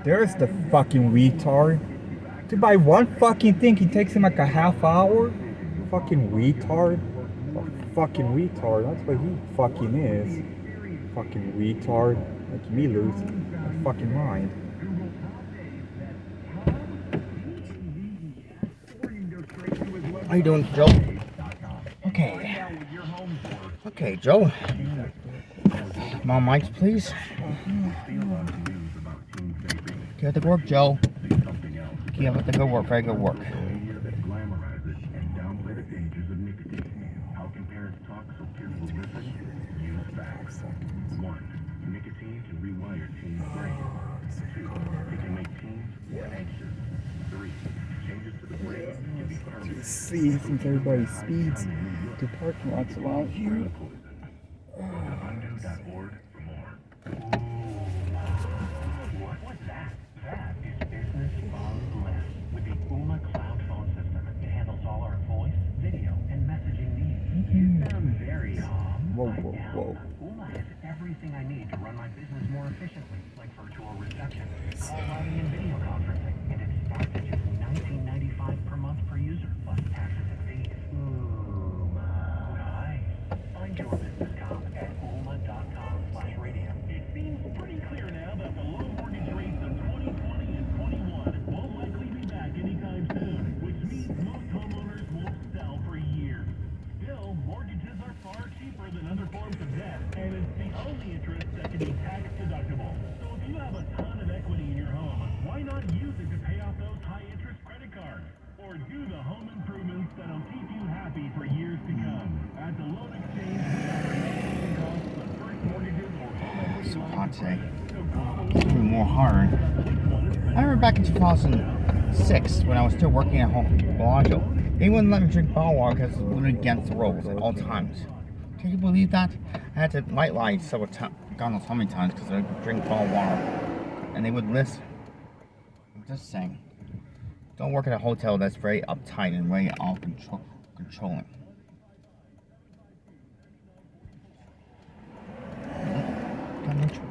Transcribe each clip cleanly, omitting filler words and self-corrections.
There's the fucking retard. To buy one fucking thing, it takes him like a half hour. Fucking retard. A fucking retard. That's what he fucking is. Fucking retard. Making me lose my fucking mind. How you doing, Joe? Okay. Okay, Joe. MBytes, please. Get to work, Joe. Keep up the good work. Very good work. Nicotine can rewire teens' brains. 2, it can make teens more anxious. 3, changes to the brain can be permanent. See, since everybody speeds to parking lots around here. Go to undo.org for more. What was that? That is business on list. With the Ooma cloud phone system, it handles all our voice, video, and messaging needs. You sound very Whoa, whoa, whoa. Ooma has everything I need to run my business more efficiently, like virtual reception, call routing, and video conferencing. And it starts at just $19.95 per month per user, plus taxes and fees. Ooma. Nice. Find your business comp at ooma.com/radio. It seems pretty clear now that the low mortgage rates of 2020 and 21 won't likely be back anytime soon, which means most homeowners won't sell for years. Still, mortgages are far cheaper than other forms of debt, and it's the only interest that can be tax deductible. So if you have a ton of equity in your home, why not use it to pay off those high interest credit cards? Or do the home improvements that'll keep you happy for years to come. At the Loan Exchange, we offer no closing costs on first mortgages or home equity So loans. hot today. It's even more hard. I remember back in 2006 when I was still working at home, Bellagio. They wouldn't let me drink bottled water because it was against the rules at all times. Can you believe that? I had to white lie several times, God knows how many times, because I would drink bottled water. And they would listen. I'm just saying. Don't work at a hotel that's very uptight and very controlling. Got no trouble.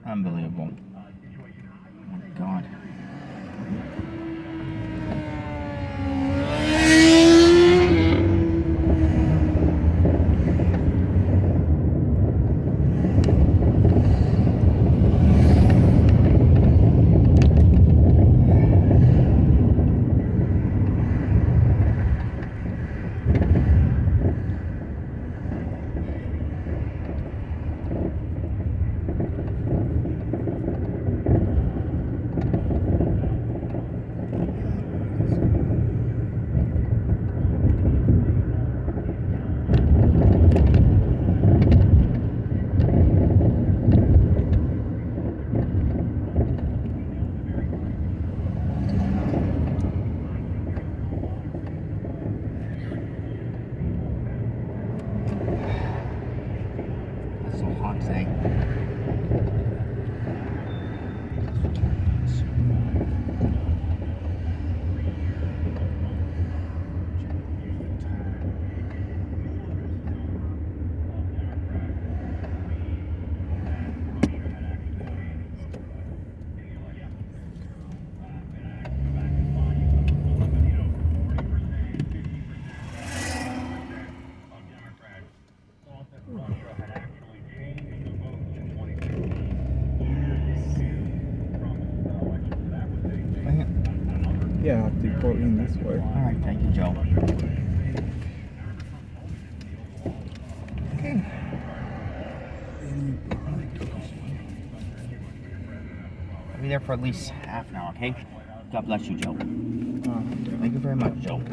Unbelievable. Oh my God. Yeah, I have to go in this way. Alright, thank you, Joe. Okay. I'll be there for at least half an hour, okay? God bless you, Joe. Thank you very much, Joe.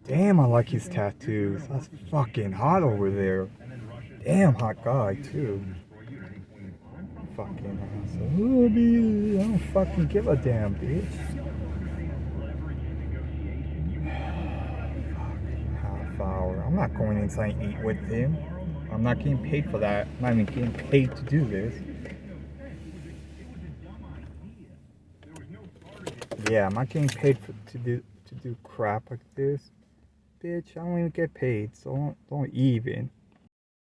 Damn, I like his tattoos. That's fucking hot over there. Damn hot guy, too. Fucking asshole. I don't fucking give a damn, bitch. Half hour. I'm not going inside and eat with him. I'm not getting paid for that. I'm not even getting paid to do this. Yeah, I'm not getting paid to do crap like this. Bitch, I don't even get paid, so don't even.